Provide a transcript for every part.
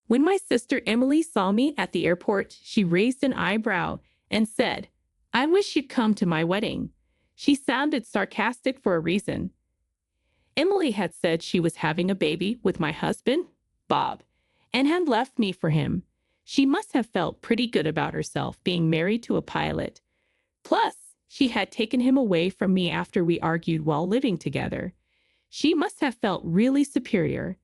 When my sister Emily saw me at the airport, she raised an eyebrow and said, "I wish you'd come to my wedding." She sounded sarcastic for a reason. Emily had said she was having a baby with my husband, Bob, and had left me for him. She must have felt pretty good about herself being married to a pilot. Plus, she had taken him away from me after we argued while living together. She must have felt really superior.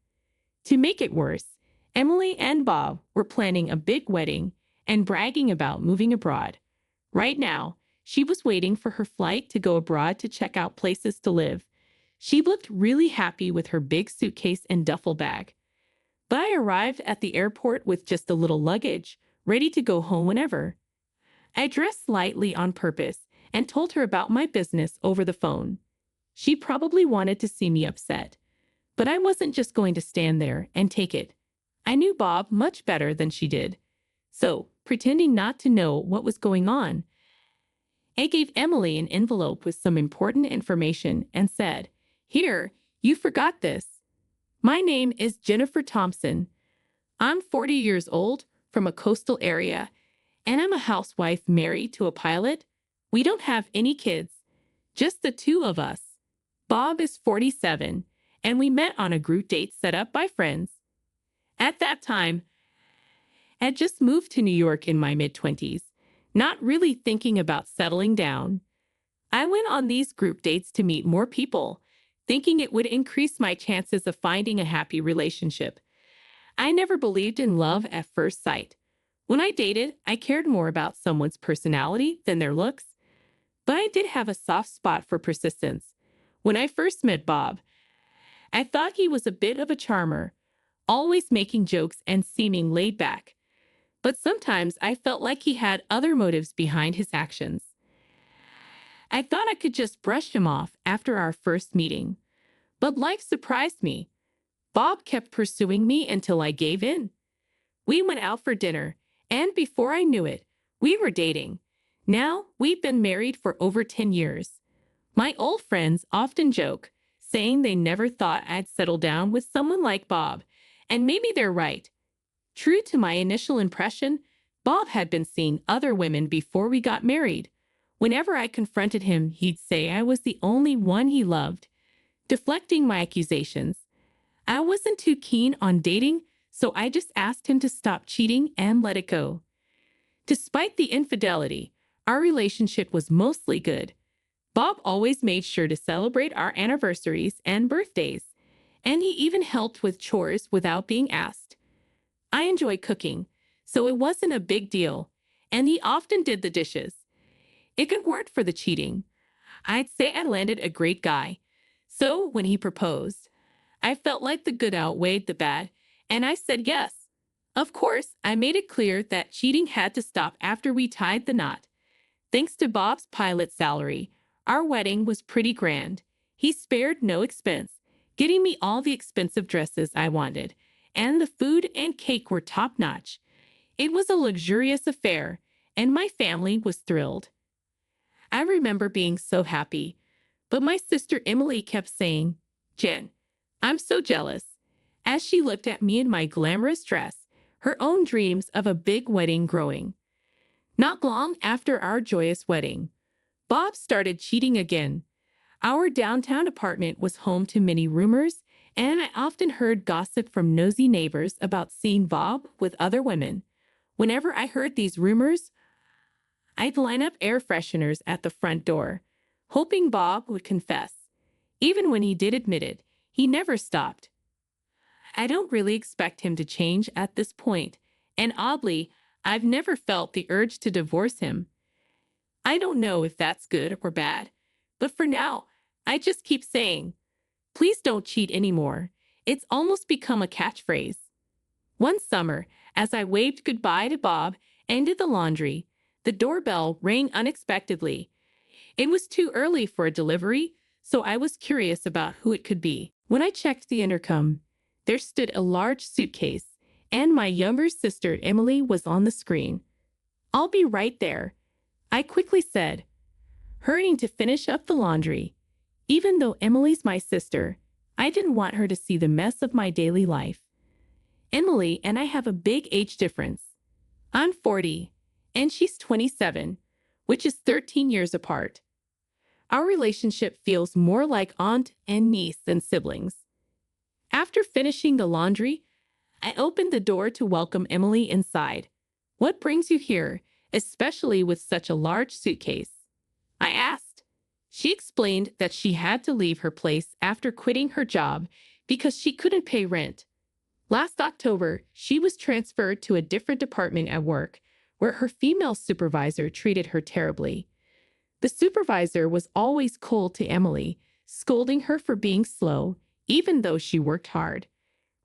To make it worse, Emily and Bob were planning a big wedding and bragging about moving abroad. Right now, she was waiting for her flight to go abroad to check out places to live. She looked really happy with her big suitcase and duffel bag. But I arrived at the airport with just a little luggage, ready to go home whenever. I dressed lightly on purpose and told her about my business over the phone. She probably wanted to see me upset, but I wasn't just going to stand there and take it. I knew Bob much better than she did. So, pretending not to know what was going on, I gave Emily an envelope with some important information and said, "Here, you forgot this. My name is Jennifer Thompson. I'm 40 years old, from a coastal area, and I'm a housewife married to a pilot. We don't have any kids, just the two of us. Bob is 47, and we met on a group date set up by friends. At that time, I'd just moved to New York in my mid-20s, not really thinking about settling down. I went on these group dates to meet more people, thinking it would increase my chances of finding a happy relationship. I never believed in love at first sight. When I dated, I cared more about someone's personality than their looks. But I did have a soft spot for persistence. When I first met Bob, I thought he was a bit of a charmer, always making jokes and seeming laid back. But sometimes I felt like he had other motives behind his actions. I thought I could just brush him off after our first meeting. But life surprised me. Bob kept pursuing me until I gave in. We went out for dinner, and before I knew it, we were dating. Now, we've been married for over 10 years. My old friends often joke, saying they never thought I'd settle down with someone like Bob, and maybe they're right. True to my initial impression, Bob had been seeing other women before we got married. Whenever I confronted him, he'd say I was the only one he loved, deflecting my accusations. I wasn't too keen on dating, so I just asked him to stop cheating and let it go. Despite the infidelity, our relationship was mostly good. Bob always made sure to celebrate our anniversaries and birthdays, and he even helped with chores without being asked. I enjoy cooking, so it wasn't a big deal, and he often did the dishes. If it weren't for the cheating, I'd say I landed a great guy. So when he proposed, I felt like the good outweighed the bad, and I said yes. Of course, I made it clear that cheating had to stop after we tied the knot. Thanks to Bob's pilot salary, our wedding was pretty grand. He spared no expense, getting me all the expensive dresses I wanted, and the food and cake were top-notch. It was a luxurious affair, and my family was thrilled. I remember being so happy, but my sister Emily kept saying, "Jen, I'm so jealous," as she looked at me in my glamorous dress, her own dreams of a big wedding growing. Not long after our joyous wedding, Bob started cheating again. Our downtown apartment was home to many rumors, and I often heard gossip from nosy neighbors about seeing Bob with other women. Whenever I heard these rumors, I'd line up air fresheners at the front door, hoping Bob would confess. Even when he did admit it, he never stopped. I don't really expect him to change at this point, and oddly, I've never felt the urge to divorce him. I don't know if that's good or bad, but for now, I just keep saying, "Please don't cheat anymore." It's almost become a catchphrase. One summer, as I waved goodbye to Bob and did the laundry, the doorbell rang unexpectedly. It was too early for a delivery, so I was curious about who it could be. When I checked the intercom, there stood a large suitcase, and my younger sister Emily was on the screen. "I'll be right there," I quickly said, hurrying to finish up the laundry. Even though Emily's my sister, I didn't want her to see the mess of my daily life. Emily and I have a big age difference. I'm 40, and she's 27, which is 13 years apart. Our relationship feels more like aunt and niece than siblings. After finishing the laundry, I opened the door to welcome Emily inside. What brings you here, especially with such a large suitcase? I asked. She explained that she had to leave her place after quitting her job because she couldn't pay rent. Last October, she was transferred to a different department at work, where her female supervisor treated her terribly. The supervisor was always cold to Emily, scolding her for being slow, even though she worked hard.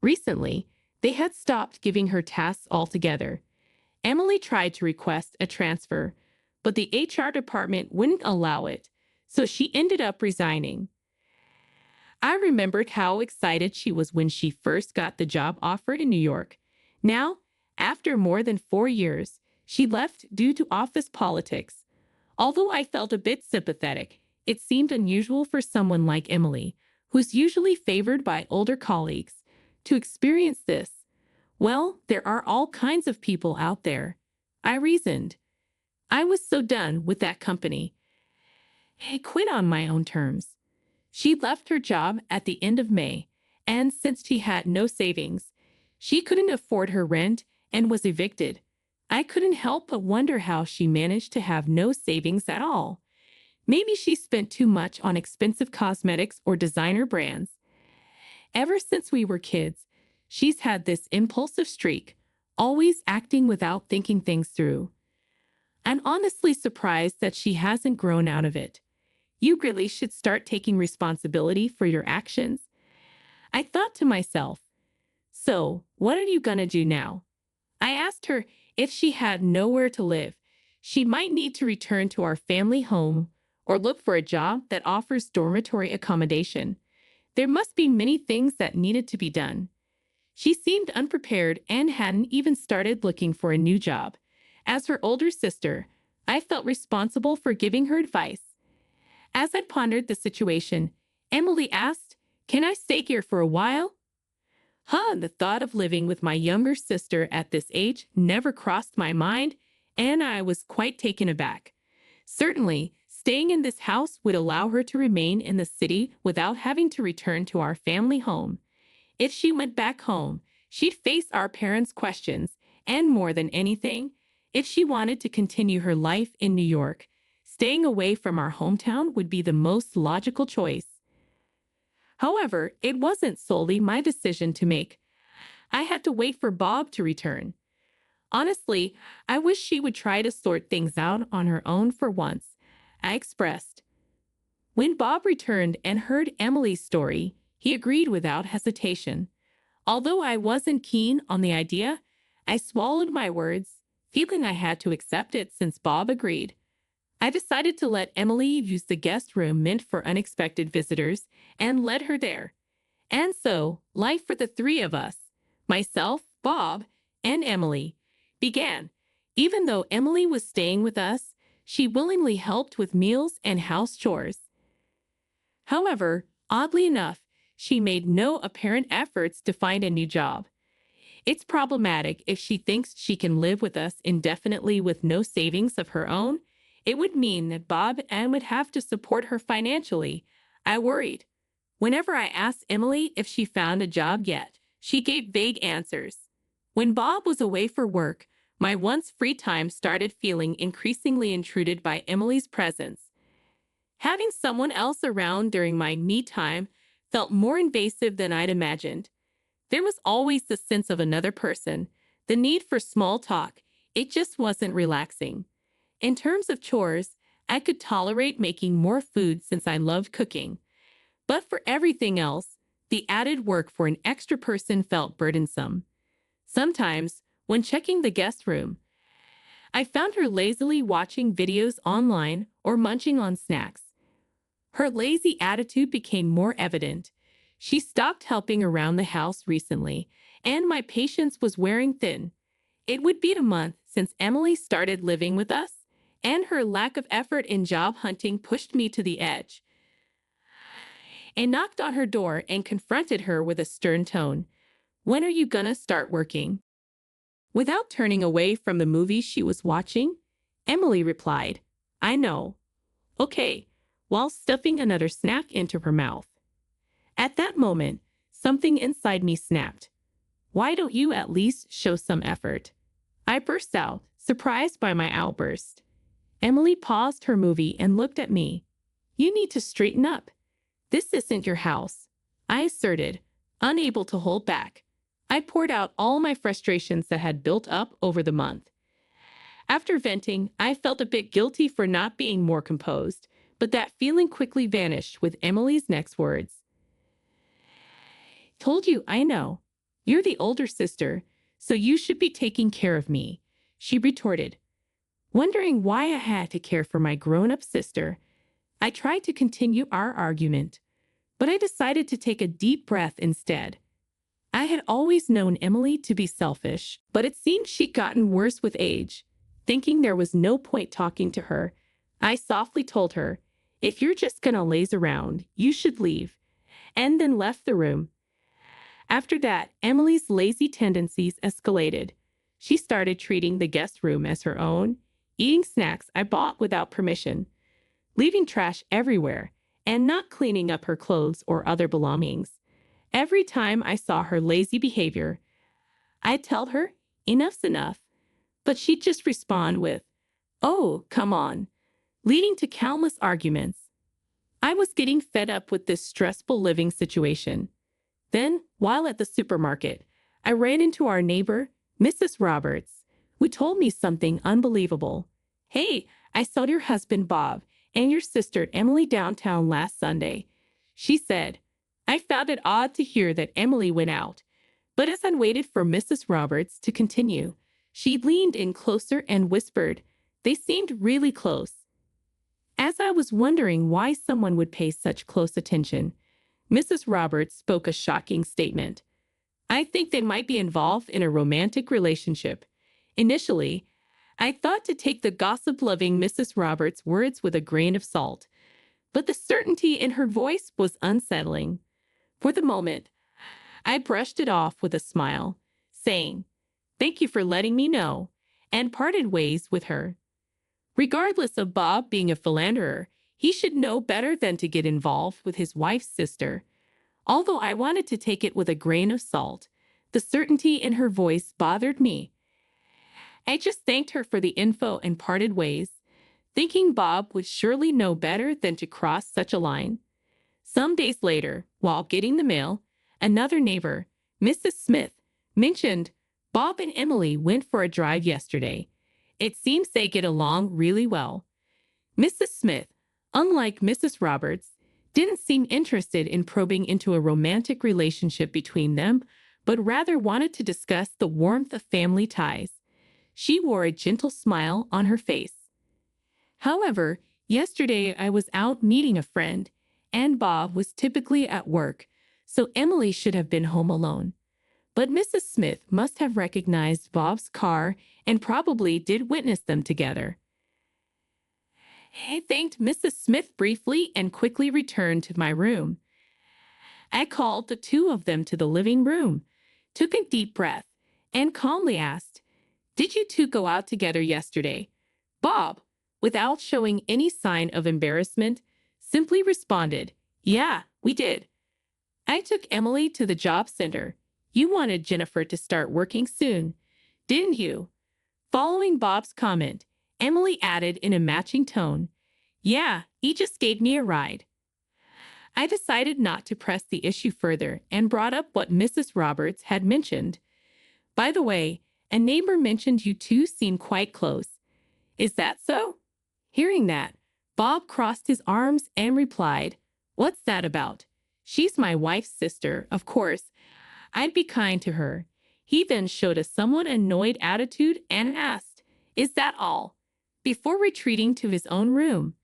Recently, they had stopped giving her tasks altogether. Emily tried to request a transfer, but the HR department wouldn't allow it, so she ended up resigning. I remembered how excited she was when she first got the job offer in New York. Now, after more than 4 years, she left due to office politics. Although I felt a bit sympathetic, it seemed unusual for someone like Emily, who's usually favored by older colleagues, to experience this. Well, there are all kinds of people out there. I reasoned. I was so done with that company. I quit on my own terms. She left her job at the end of May, and since she had no savings, she couldn't afford her rent and was evicted. I couldn't help but wonder how she managed to have no savings at all. Maybe she spent too much on expensive cosmetics or designer brands. Ever since we were kids, she's had this impulsive streak, always acting without thinking things through. I'm honestly surprised that she hasn't grown out of it. You really should start taking responsibility for your actions. I thought to myself, so what are you gonna do now? I asked her if she had nowhere to live. She might need to return to our family home or look for a job that offers dormitory accommodation. There must be many things that needed to be done. She seemed unprepared and hadn't even started looking for a new job. As her older sister, I felt responsible for giving her advice. As I pondered the situation, Emily asked, "Can I stay here for a while?" The thought of living with my younger sister at this age never crossed my mind, and I was quite taken aback. Certainly, staying in this house would allow her to remain in the city without having to return to our family home. If she went back home, she'd face our parents' questions, and more than anything, if she wanted to continue her life in New York, staying away from our hometown would be the most logical choice. However, it wasn't solely my decision to make. I had to wait for Bob to return. Honestly, I wish she would try to sort things out on her own for once, I expressed. When Bob returned and heard Emily's story, he agreed without hesitation. Although I wasn't keen on the idea, I swallowed my words, feeling I had to accept it since Bob agreed. I decided to let Emily use the guest room meant for unexpected visitors and led her there. And so, life for the three of us, myself, Bob, and Emily, began. Even though Emily was staying with us, she willingly helped with meals and house chores. However, oddly enough, she made no apparent efforts to find a new job. It's problematic if she thinks she can live with us indefinitely with no savings of her own. It would mean that Bob and would have to support her financially. I worried. Whenever I asked Emily if she found a job yet, she gave vague answers. When Bob was away for work, my once free time started feeling increasingly intruded by Emily's presence. Having someone else around during my me time felt more invasive than I'd imagined. There was always the sense of another person, the need for small talk. It just wasn't relaxing. In terms of chores, I could tolerate making more food since I loved cooking. But for everything else, the added work for an extra person felt burdensome. Sometimes, when checking the guest room, I found her lazily watching videos online or munching on snacks. Her lazy attitude became more evident. She stopped helping around the house recently, and my patience was wearing thin. It would be a month since Emily started living with us, and her lack of effort in job hunting pushed me to the edge. I knocked on her door and confronted her with a stern tone. When are you gonna start working? Without turning away from the movie she was watching, Emily replied, I know. Okay, while stuffing another snack into her mouth. At that moment, something inside me snapped. Why don't you at least show some effort? I burst out, surprised by my outburst. Emily paused her movie and looked at me. You need to straighten up. This isn't your house, I asserted, unable to hold back. I poured out all my frustrations that had built up over the month. After venting, I felt a bit guilty for not being more composed, but that feeling quickly vanished with Emily's next words. Told you, I know. You're the older sister, so you should be taking care of me, she retorted. Wondering why I had to care for my grown-up sister, I tried to continue our argument, but I decided to take a deep breath instead. I had always known Emily to be selfish, but it seemed she'd gotten worse with age. Thinking there was no point talking to her, I softly told her, if you're just gonna laze around, you should leave, and then left the room. After that, Emily's lazy tendencies escalated. She started treating the guest room as her own, eating snacks I bought without permission, leaving trash everywhere, and not cleaning up her clothes or other belongings. Every time I saw her lazy behavior, I'd tell her, enough's enough, but she'd just respond with, oh, come on, leading to countless arguments. I was getting fed up with this stressful living situation. Then, while at the supermarket, I ran into our neighbor, Mrs. Roberts, who told me something unbelievable. Hey, I saw your husband Bob and your sister Emily downtown last Sunday, she said. I found it odd to hear that Emily went out, but as I waited for Mrs. Roberts to continue, she leaned in closer and whispered, they seemed really close. As I was wondering why someone would pay such close attention, Mrs. Roberts spoke a shocking statement. I think they might be involved in a romantic relationship. Initially, I thought to take the gossip-loving Mrs. Roberts' words with a grain of salt, but the certainty in her voice was unsettling. For the moment, I brushed it off with a smile, saying, thank you for letting me know, and parted ways with her. Regardless of Bob being a philanderer, he should know better than to get involved with his wife's sister. Although I wanted to take it with a grain of salt, the certainty in her voice bothered me. I just thanked her for the info and parted ways, thinking Bob would surely know better than to cross such a line. Some days later, while getting the mail, another neighbor, Mrs. Smith, mentioned Bob and Emily went for a drive yesterday. It seems they get along really well. Mrs. Smith, unlike Mrs. Roberts, didn't seem interested in probing into a romantic relationship between them, but rather wanted to discuss the warmth of family ties. She wore a gentle smile on her face. However, yesterday I was out meeting a friend, and Bob was typically at work, so Emily should have been home alone. But Mrs. Smith must have recognized Bob's car and probably did witness them together. I thanked Mrs. Smith briefly and quickly returned to my room. I called the two of them to the living room, took a deep breath, and calmly asked, did you two go out together yesterday? Bob, without showing any sign of embarrassment, simply responded, yeah, we did. I took Emily to the job center. You wanted Jennifer to start working soon, didn't you? Following Bob's comment, Emily added in a matching tone, yeah, he just gave me a ride. I decided not to press the issue further and brought up what Mrs. Roberts had mentioned. By the way, a neighbor mentioned you two seem quite close. Is that so? Hearing that, Bob crossed his arms and replied, what's that about? She's my wife's sister, of course. I'd be kind to her. He then showed a somewhat annoyed attitude and asked, is that all? Before retreating to his own room.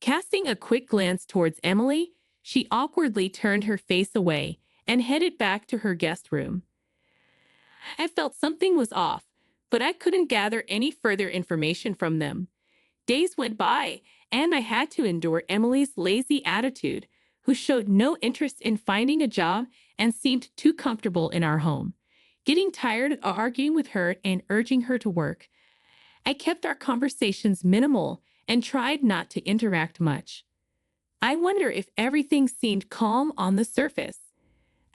Casting a quick glance towards Emily, she awkwardly turned her face away and headed back to her guest room. I felt something was off, but I couldn't gather any further information from them. Days went by, and I had to endure Emily's lazy attitude, who showed no interest in finding a job and seemed too comfortable in our home. getting tired of arguing with her and urging her to work. I kept our conversations minimal and tried not to interact much. I wonder if everything seemed calm on the surface.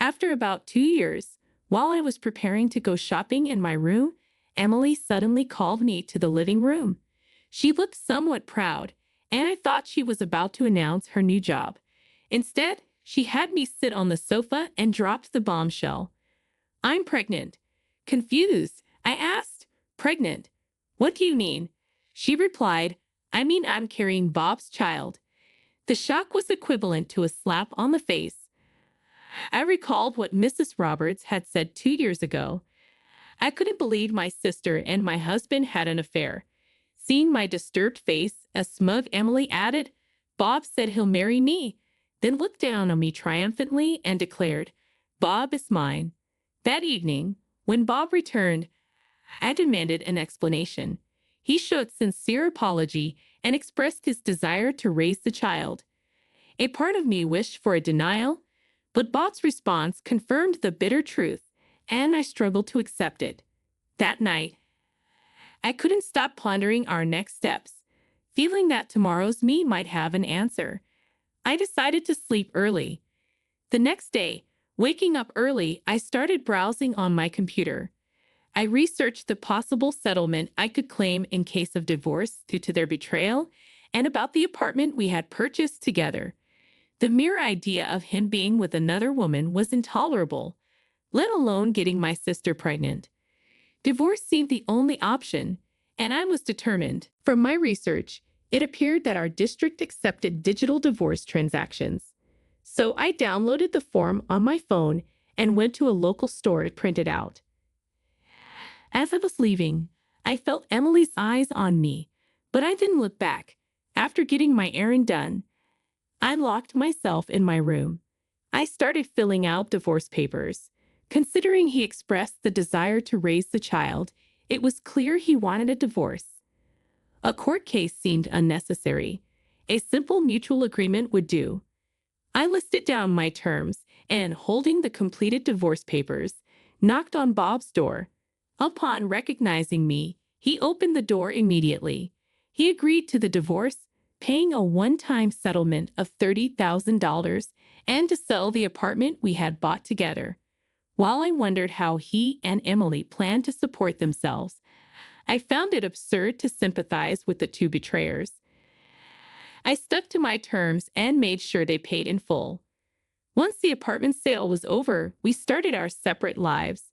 After about 2 years, while I was preparing to go shopping in my room, Emily suddenly called me to the living room. She looked somewhat proud, and I thought she was about to announce her new job. Instead, she had me sit on the sofa and dropped the bombshell. "I'm pregnant." Confused, I asked, "Pregnant? What do you mean?" She replied, "I mean I'm carrying Bob's child." The shock was equivalent to a slap on the face. I recalled what Mrs. Roberts had said 2 years ago. I couldn't believe my sister and my husband had an affair. Seeing my disturbed face, a smug Emily added, "Bob said he'll marry me," then looked down on me triumphantly and declared, "Bob is mine." That evening, when Bob returned, I demanded an explanation. He showed sincere apology and expressed his desire to raise the child. A part of me wished for a denial, but Bob's response confirmed the bitter truth, and I struggled to accept it. That night, I couldn't stop pondering our next steps, feeling that tomorrow's me might have an answer. I decided to sleep early. The next day, waking up early, I started browsing on my computer. I researched the possible settlement I could claim in case of divorce due to their betrayal and about the apartment we had purchased together. The mere idea of him being with another woman was intolerable, let alone getting my sister pregnant. Divorce seemed the only option, and I was determined. From my research, it appeared that our district accepted digital divorce transactions. So I downloaded the form on my phone and went to a local store to print it out. As I was leaving, I felt Emily's eyes on me, but I didn't look back. After getting my errand done, I locked myself in my room. I started filling out divorce papers. Considering he expressed the desire to raise the child, it was clear he wanted a divorce. A court case seemed unnecessary. A simple mutual agreement would do. I listed down my terms and, holding the completed divorce papers, knocked on Bob's door. Upon recognizing me, he opened the door immediately. He agreed to the divorce, paying a one-time settlement of $30,000 and to sell the apartment we had bought together. While I wondered how he and Emily planned to support themselves, I found it absurd to sympathize with the two betrayers. I stuck to my terms and made sure they paid in full. Once the apartment sale was over, we started our separate lives.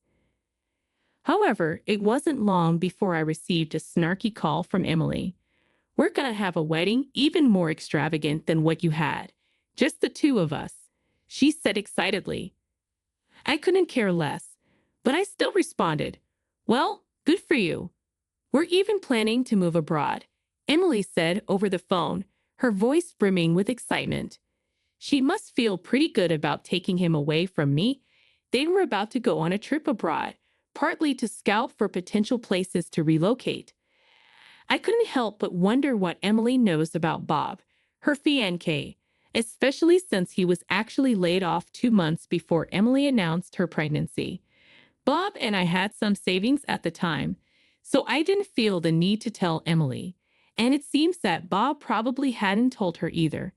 However, it wasn't long before I received a snarky call from Emily. "We're gonna have a wedding even more extravagant than what you had. Just the two of us," she said excitedly. I couldn't care less, but I still responded, "Well, good for you. We're even planning to move abroad," Emily said over the phone, her voice brimming with excitement. She must feel pretty good about taking him away from me. They were about to go on a trip abroad, partly to scout for potential places to relocate. I couldn't help but wonder what Emily knows about Bob, her fiancé, especially since he was actually laid off 2 months before Emily announced her pregnancy. Bob and I had some savings at the time, so I didn't feel the need to tell Emily, and it seems that Bob probably hadn't told her either.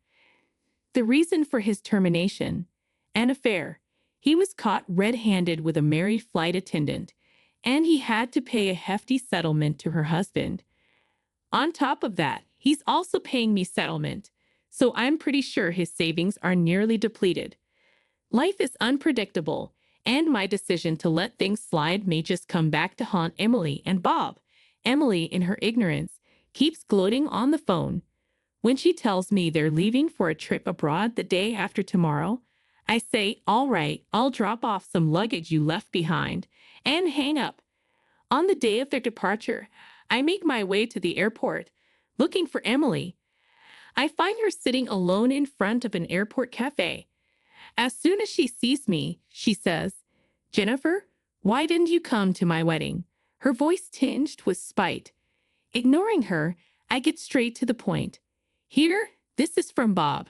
The reason for his termination: an affair. He was caught red-handed with a married flight attendant, and he had to pay a hefty settlement to her husband. On top of that, he's also paying me settlement, so I'm pretty sure his savings are nearly depleted. Life is unpredictable, and my decision to let things slide may just come back to haunt Emily and Bob. Emily, in her ignorance, keeps gloating on the phone. When she tells me they're leaving for a trip abroad the day after tomorrow, I say, "All right, I'll drop off some luggage you left behind," and hang up. On the day of their departure, I make my way to the airport, looking for Emily. I find her sitting alone in front of an airport cafe. As soon as she sees me, she says, "Jennifer, why didn't you come to my wedding?" Her voice tinged with spite. Ignoring her, I get straight to the point. "Here, this is from Bob,"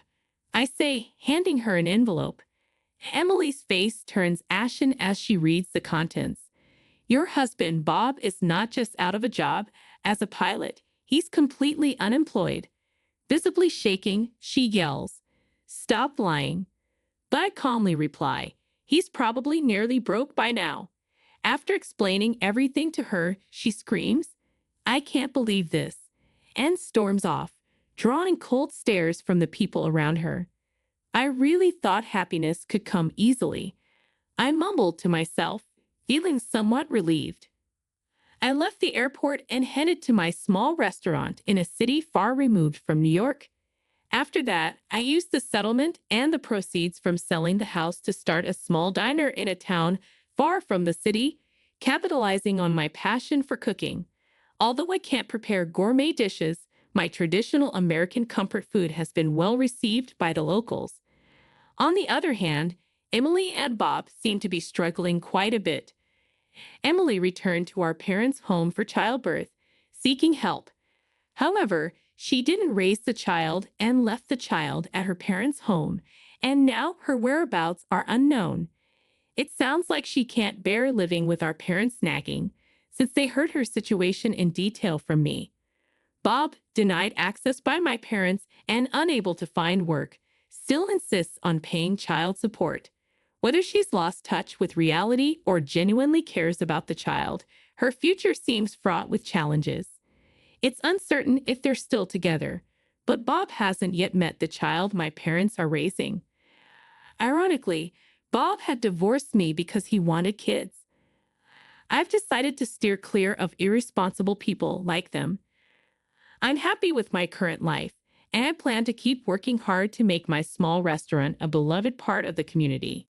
I say, handing her an envelope. Emily's face turns ashen as she reads the contents. Your husband, Bob, is not just out of a job as a pilot, he's completely unemployed. Visibly shaking, she yells, "Stop lying." But I calmly reply, "He's probably nearly broke by now." After explaining everything to her, she screams, "I can't believe this," and storms off, drawing cold stares from the people around her. I really thought happiness could come easily. I mumbled to myself, feeling somewhat relieved. I left the airport and headed to my small restaurant in a city far removed from New York. After that, I used the settlement and the proceeds from selling the house to start a small diner in a town far from the city, capitalizing on my passion for cooking. Although I can't prepare gourmet dishes, my traditional American comfort food has been well received by the locals. On the other hand, Emily and Bob seem to be struggling quite a bit. Emily returned to our parents' home for childbirth, seeking help. However, she didn't raise the child and left the child at her parents' home, and now her whereabouts are unknown. It sounds like she can't bear living with our parents nagging, since they heard her situation in detail from me. Bob, denied access by my parents and unable to find work, still insists on paying child support. Whether she's lost touch with reality or genuinely cares about the child, her future seems fraught with challenges. It's uncertain if they're still together, but Bob hasn't yet met the child my parents are raising. Ironically, Bob had divorced me because he wanted kids. I've decided to steer clear of irresponsible people like them. I'm happy with my current life, and I plan to keep working hard to make my small restaurant a beloved part of the community.